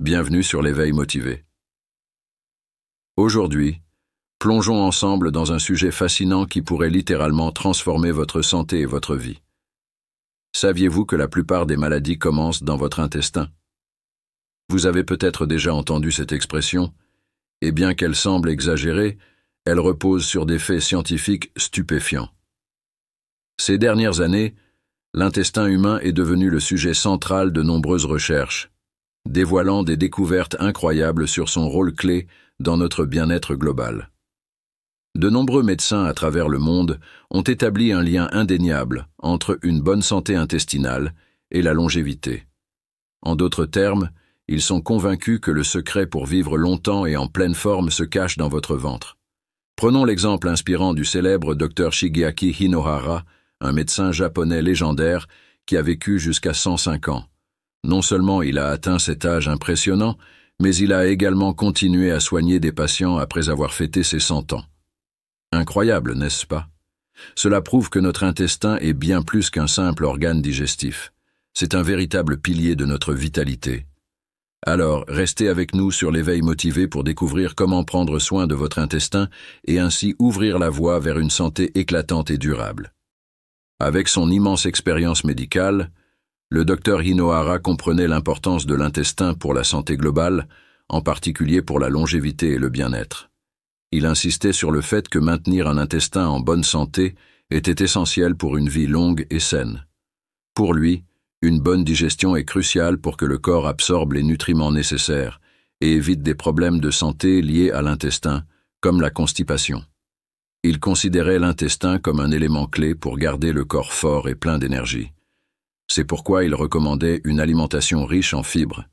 Bienvenue sur l'éveil motivé. Aujourd'hui, plongeons ensemble dans un sujet fascinant qui pourrait littéralement transformer votre santé et votre vie. Saviez-vous que la plupart des maladies commencent dans votre intestin? Vous avez peut-être déjà entendu cette expression, et bien qu'elle semble exagérée, elle repose sur des faits scientifiques stupéfiants. Ces dernières années, l'intestin humain est devenu le sujet central de nombreuses recherches, dévoilant des découvertes incroyables sur son rôle clé dans notre bien-être global. De nombreux médecins à travers le monde ont établi un lien indéniable entre une bonne santé intestinale et la longévité. En d'autres termes, ils sont convaincus que le secret pour vivre longtemps et en pleine forme se cache dans votre ventre. Prenons l'exemple inspirant du célèbre Dr Shigeaki Hinohara, un médecin japonais légendaire qui a vécu jusqu'à 105 ans. Non seulement il a atteint cet âge impressionnant, mais il a également continué à soigner des patients après avoir fêté ses 100 ans. Incroyable, n'est-ce pas? Cela prouve que notre intestin est bien plus qu'un simple organe digestif. C'est un véritable pilier de notre vitalité. Alors, restez avec nous sur l'éveil motivé pour découvrir comment prendre soin de votre intestin et ainsi ouvrir la voie vers une santé éclatante et durable. Avec son immense expérience médicale, le docteur Hinohara comprenait l'importance de l'intestin pour la santé globale, en particulier pour la longévité et le bien-être. Il insistait sur le fait que maintenir un intestin en bonne santé était essentiel pour une vie longue et saine. Pour lui, une bonne digestion est cruciale pour que le corps absorbe les nutriments nécessaires et évite des problèmes de santé liés à l'intestin, comme la constipation. Il considérait l'intestin comme un élément clé pour garder le corps fort et plein d'énergie. C'est pourquoi il recommandait une alimentation riche en fibres,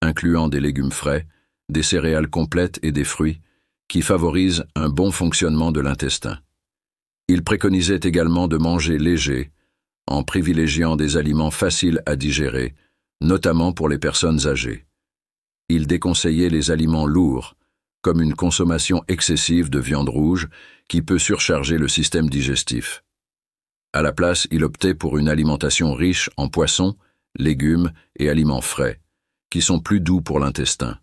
incluant des légumes frais, des céréales complètes et des fruits, qui favorisent un bon fonctionnement de l'intestin. Il préconisait également de manger léger, en privilégiant des aliments faciles à digérer, notamment pour les personnes âgées. Il déconseillait les aliments lourds, comme une consommation excessive de viande rouge qui peut surcharger le système digestif. À la place, il optait pour une alimentation riche en poissons, légumes et aliments frais, qui sont plus doux pour l'intestin.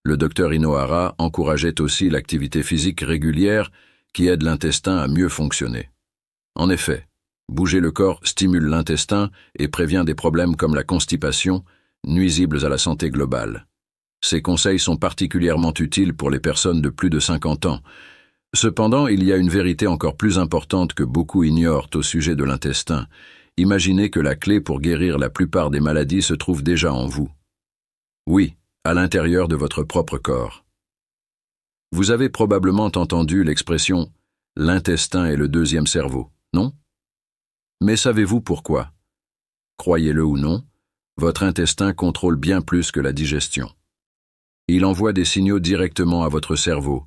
Le docteur Hinohara encourageait aussi l'activité physique régulière qui aide l'intestin à mieux fonctionner. En effet, bouger le corps stimule l'intestin et prévient des problèmes comme la constipation, nuisibles à la santé globale. Ces conseils sont particulièrement utiles pour les personnes de plus de 50 ans. Cependant, il y a une vérité encore plus importante que beaucoup ignorent au sujet de l'intestin. Imaginez que la clé pour guérir la plupart des maladies se trouve déjà en vous. Oui, à l'intérieur de votre propre corps. Vous avez probablement entendu l'expression « l'intestin est le deuxième cerveau », non? Mais savez-vous pourquoi? Croyez-le ou non, votre intestin contrôle bien plus que la digestion. Il envoie des signaux directement à votre cerveau,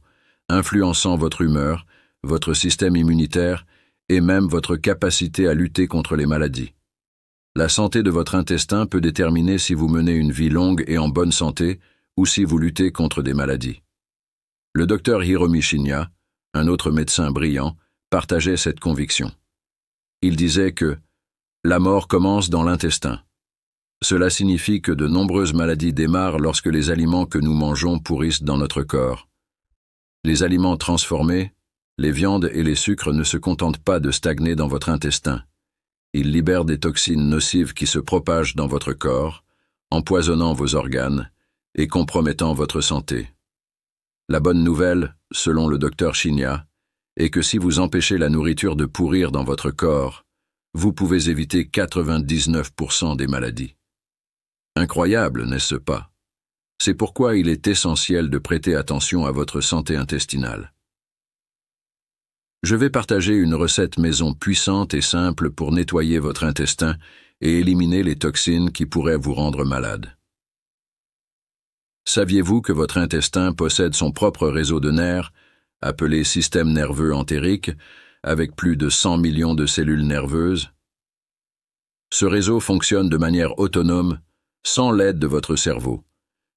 influençant votre humeur, votre système immunitaire et même votre capacité à lutter contre les maladies. La santé de votre intestin peut déterminer si vous menez une vie longue et en bonne santé ou si vous luttez contre des maladies. Le docteur Hiromi Shinya, un autre médecin brillant, partageait cette conviction. Il disait que « la mort commence dans l'intestin ». Cela signifie que de nombreuses maladies démarrent lorsque les aliments que nous mangeons pourrissent dans notre corps. Les aliments transformés, les viandes et les sucres ne se contentent pas de stagner dans votre intestin. Ils libèrent des toxines nocives qui se propagent dans votre corps, empoisonnant vos organes et compromettant votre santé. La bonne nouvelle, selon le docteur Shinya, est que si vous empêchez la nourriture de pourrir dans votre corps, vous pouvez éviter 99% des maladies. Incroyable, n'est-ce pas? C'est pourquoi il est essentiel de prêter attention à votre santé intestinale. Je vais partager une recette maison puissante et simple pour nettoyer votre intestin et éliminer les toxines qui pourraient vous rendre malade. Saviez-vous que votre intestin possède son propre réseau de nerfs, appelé système nerveux entérique, avec plus de 100 millions de cellules nerveuses? Ce réseau fonctionne de manière autonome, sans l'aide de votre cerveau,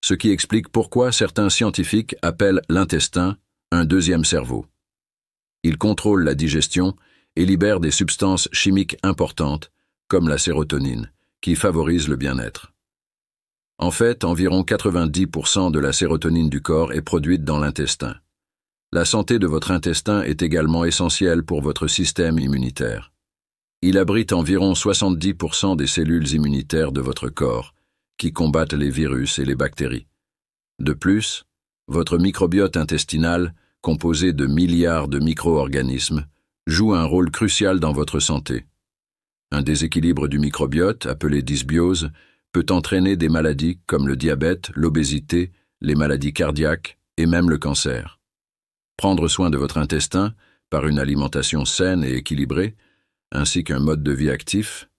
ce qui explique pourquoi certains scientifiques appellent l'intestin un deuxième cerveau. Il contrôle la digestion et libère des substances chimiques importantes, comme la sérotonine, qui favorise le bien-être. En fait, environ 90% de la sérotonine du corps est produite dans l'intestin. La santé de votre intestin est également essentielle pour votre système immunitaire. Il abrite environ 70% des cellules immunitaires de votre corps, qui combattent les virus et les bactéries. De plus, votre microbiote intestinal, composé de milliards de micro-organismes, joue un rôle crucial dans votre santé. Un déséquilibre du microbiote, appelé dysbiose, peut entraîner des maladies comme le diabète, l'obésité, les maladies cardiaques et même le cancer. Prendre soin de votre intestin, par une alimentation saine et équilibrée, ainsi qu'un mode de vie actif,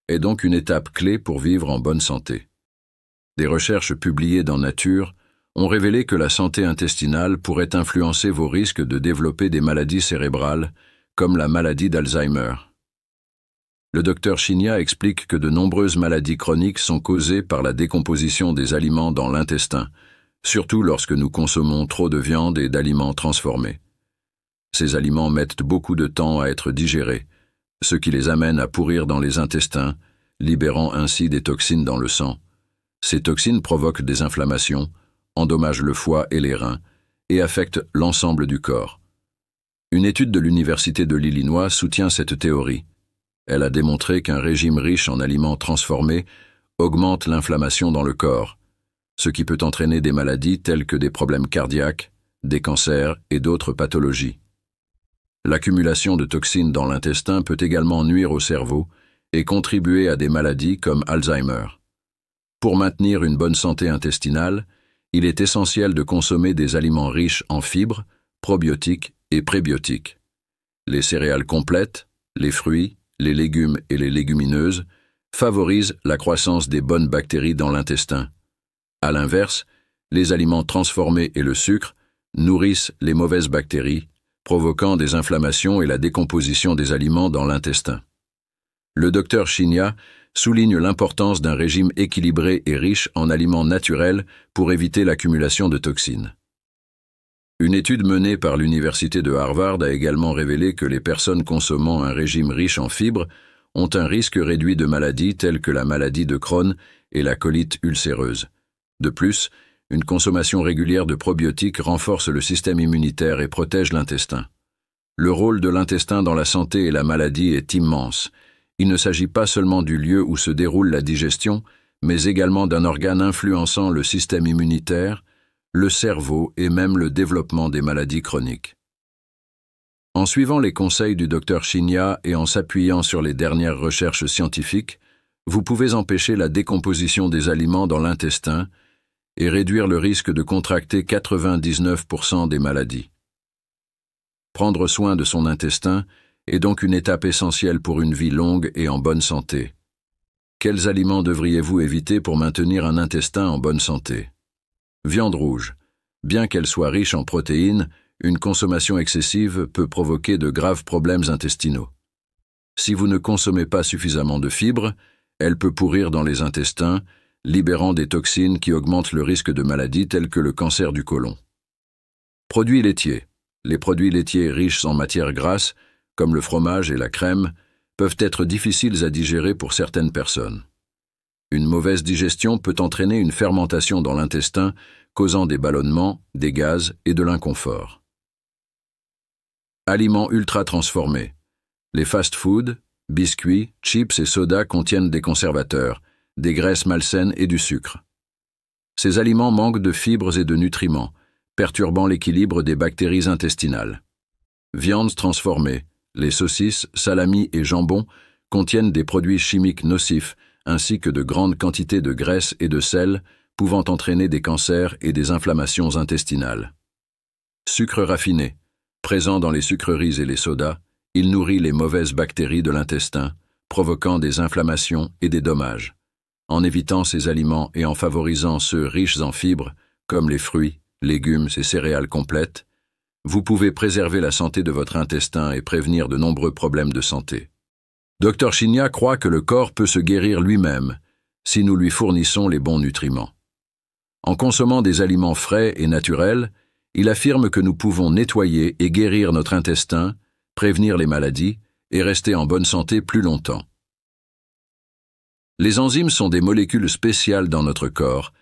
est donc une étape clé pour vivre en bonne santé. Des recherches publiées dans Nature ont révélé que la santé intestinale pourrait influencer vos risques de développer des maladies cérébrales, comme la maladie d'Alzheimer. Le docteur Chinia explique que de nombreuses maladies chroniques sont causées par la décomposition des aliments dans l'intestin, surtout lorsque nous consommons trop de viande et d'aliments transformés. Ces aliments mettent beaucoup de temps à être digérés, ce qui les amène à pourrir dans les intestins, libérant ainsi des toxines dans le sang. Ces toxines provoquent des inflammations, endommagent le foie et les reins, et affectent l'ensemble du corps. Une étude de l'Université de l'Illinois soutient cette théorie. Elle a démontré qu'un régime riche en aliments transformés augmente l'inflammation dans le corps, ce qui peut entraîner des maladies telles que des problèmes cardiaques, des cancers et d'autres pathologies. L'accumulation de toxines dans l'intestin peut également nuire au cerveau et contribuer à des maladies comme Alzheimer. Pour maintenir une bonne santé intestinale, il est essentiel de consommer des aliments riches en fibres, probiotiques et prébiotiques. Les céréales complètes, les fruits, les légumes et les légumineuses favorisent la croissance des bonnes bactéries dans l'intestin. À l'inverse, les aliments transformés et le sucre nourrissent les mauvaises bactéries, provoquant des inflammations et la décomposition des aliments dans l'intestin. Le docteur Chinia souligne l'importance d'un régime équilibré et riche en aliments naturels pour éviter l'accumulation de toxines. Une étude menée par l'Université de Harvard a également révélé que les personnes consommant un régime riche en fibres ont un risque réduit de maladies telles que la maladie de Crohn et la colite ulcéreuse. De plus, une consommation régulière de probiotiques renforce le système immunitaire et protège l'intestin. Le rôle de l'intestin dans la santé et la maladie est immense. Il ne s'agit pas seulement du lieu où se déroule la digestion, mais également d'un organe influençant le système immunitaire, le cerveau et même le développement des maladies chroniques. En suivant les conseils du docteur Chinia et en s'appuyant sur les dernières recherches scientifiques, vous pouvez empêcher la décomposition des aliments dans l'intestin et réduire le risque de contracter 99% des maladies. Prendre soin de son intestin est donc une étape essentielle pour une vie longue et en bonne santé. Quels aliments devriez-vous éviter pour maintenir un intestin en bonne santé? Viande rouge. Bien qu'elle soit riche en protéines, une consommation excessive peut provoquer de graves problèmes intestinaux. Si vous ne consommez pas suffisamment de fibres, elle peut pourrir dans les intestins, libérant des toxines qui augmentent le risque de maladies telles que le cancer du côlon. Produits laitiers. Les produits laitiers riches en matières grasses, comme le fromage et la crème, peuvent être difficiles à digérer pour certaines personnes. Une mauvaise digestion peut entraîner une fermentation dans l'intestin, causant des ballonnements, des gaz et de l'inconfort. Aliments ultra transformés. Les fast-foods, biscuits, chips et sodas contiennent des conservateurs, des graisses malsaines et du sucre. Ces aliments manquent de fibres et de nutriments, perturbant l'équilibre des bactéries intestinales. Viandes transformées, les saucisses, salamis et jambons contiennent des produits chimiques nocifs, ainsi que de grandes quantités de graisse et de sel, pouvant entraîner des cancers et des inflammations intestinales. Sucre raffiné. Présent dans les sucreries et les sodas, il nourrit les mauvaises bactéries de l'intestin, provoquant des inflammations et des dommages. En évitant ces aliments et en favorisant ceux riches en fibres, comme les fruits, légumes et céréales complètes, vous pouvez préserver la santé de votre intestin et prévenir de nombreux problèmes de santé. Dr Chinia croit que le corps peut se guérir lui-même si nous lui fournissons les bons nutriments. En consommant des aliments frais et naturels, il affirme que nous pouvons nettoyer et guérir notre intestin, prévenir les maladies et rester en bonne santé plus longtemps. Les enzymes sont des molécules spéciales dans notre corps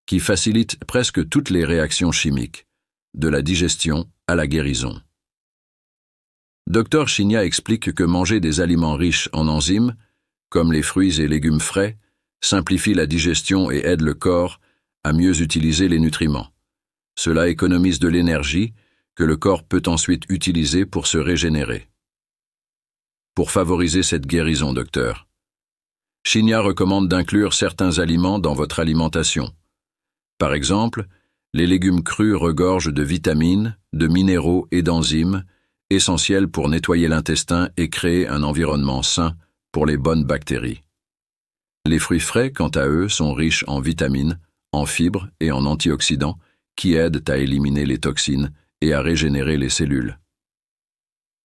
qui facilite presque toutes les réactions chimiques, de la digestion à la guérison. Dr Chinia explique que manger des aliments riches en enzymes, comme les fruits et légumes frais, simplifie la digestion et aide le corps à mieux utiliser les nutriments. Cela économise de l'énergie que le corps peut ensuite utiliser pour se régénérer. Pour favoriser cette guérison, docteur, Chinia recommande d'inclure certains aliments dans votre alimentation. Par exemple, les légumes crus regorgent de vitamines, de minéraux et d'enzymes, essentiels pour nettoyer l'intestin et créer un environnement sain pour les bonnes bactéries. Les fruits frais, quant à eux, sont riches en vitamines, en fibres et en antioxydants qui aident à éliminer les toxines et à régénérer les cellules.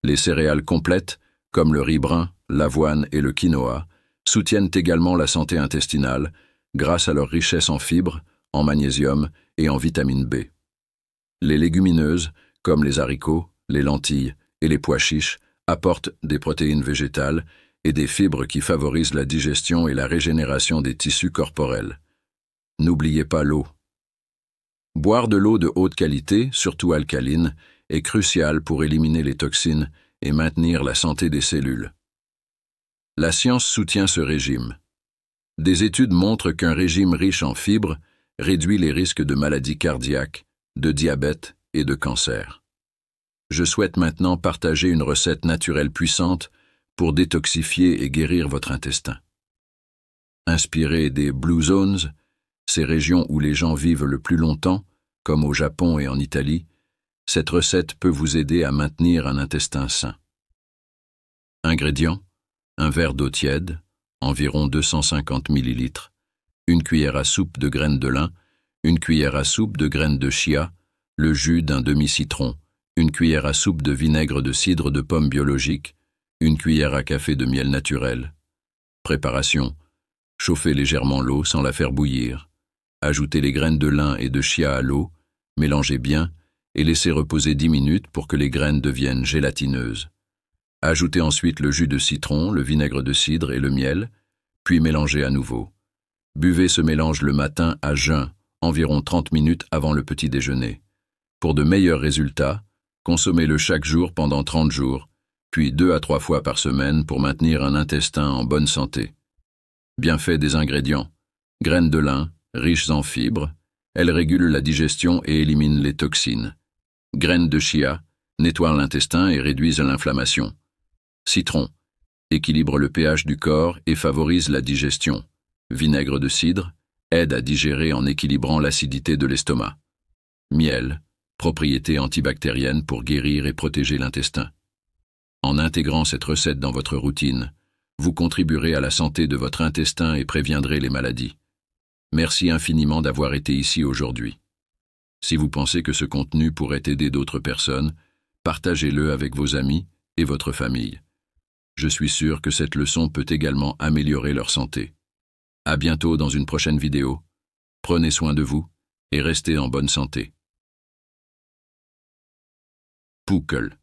Les céréales complètes, comme le riz brun, l'avoine et le quinoa, soutiennent également la santé intestinale grâce à leur richesse en fibres, en magnésium et en vitamine B. Les légumineuses, comme les haricots, les lentilles et les pois chiches, apportent des protéines végétales et des fibres qui favorisent la digestion et la régénération des tissus corporels. N'oubliez pas l'eau. Boire de l'eau de haute qualité, surtout alcaline, est crucial pour éliminer les toxines et maintenir la santé des cellules. La science soutient ce régime. Des études montrent qu'un régime riche en fibres réduit les risques de maladies cardiaques, de diabète et de cancer. Je souhaite maintenant partager une recette naturelle puissante pour détoxifier et guérir votre intestin. Inspirée des Blue Zones, ces régions où les gens vivent le plus longtemps, comme au Japon et en Italie, cette recette peut vous aider à maintenir un intestin sain. Ingrédients: un verre d'eau tiède, environ 250 ml, une cuillère à soupe de graines de lin, une cuillère à soupe de graines de chia, le jus d'un demi-citron, une cuillère à soupe de vinaigre de cidre de pomme biologique, une cuillère à café de miel naturel. Préparation: chauffez légèrement l'eau sans la faire bouillir. Ajoutez les graines de lin et de chia à l'eau, mélangez bien et laissez reposer 10 minutes pour que les graines deviennent gélatineuses. Ajoutez ensuite le jus de citron, le vinaigre de cidre et le miel, puis mélangez à nouveau. Buvez ce mélange le matin à jeun, environ 30 minutes avant le petit déjeuner. Pour de meilleurs résultats, consommez-le chaque jour pendant 30 jours, puis 2 à 3 fois par semaine pour maintenir un intestin en bonne santé. Bienfaits des ingrédients: graines de lin, riches en fibres, elles régulent la digestion et éliminent les toxines. Graines de chia, nettoient l'intestin et réduisent l'inflammation. Citron, équilibre le pH du corps et favorise la digestion. Vinaigre de cidre, aide à digérer en équilibrant l'acidité de l'estomac. Miel, propriété antibactérienne pour guérir et protéger l'intestin. En intégrant cette recette dans votre routine, vous contribuerez à la santé de votre intestin et préviendrez les maladies. Merci infiniment d'avoir été ici aujourd'hui. Si vous pensez que ce contenu pourrait aider d'autres personnes, partagez-le avec vos amis et votre famille. Je suis sûr que cette leçon peut également améliorer leur santé. À bientôt dans une prochaine vidéo. Prenez soin de vous et restez en bonne santé. Pukkel.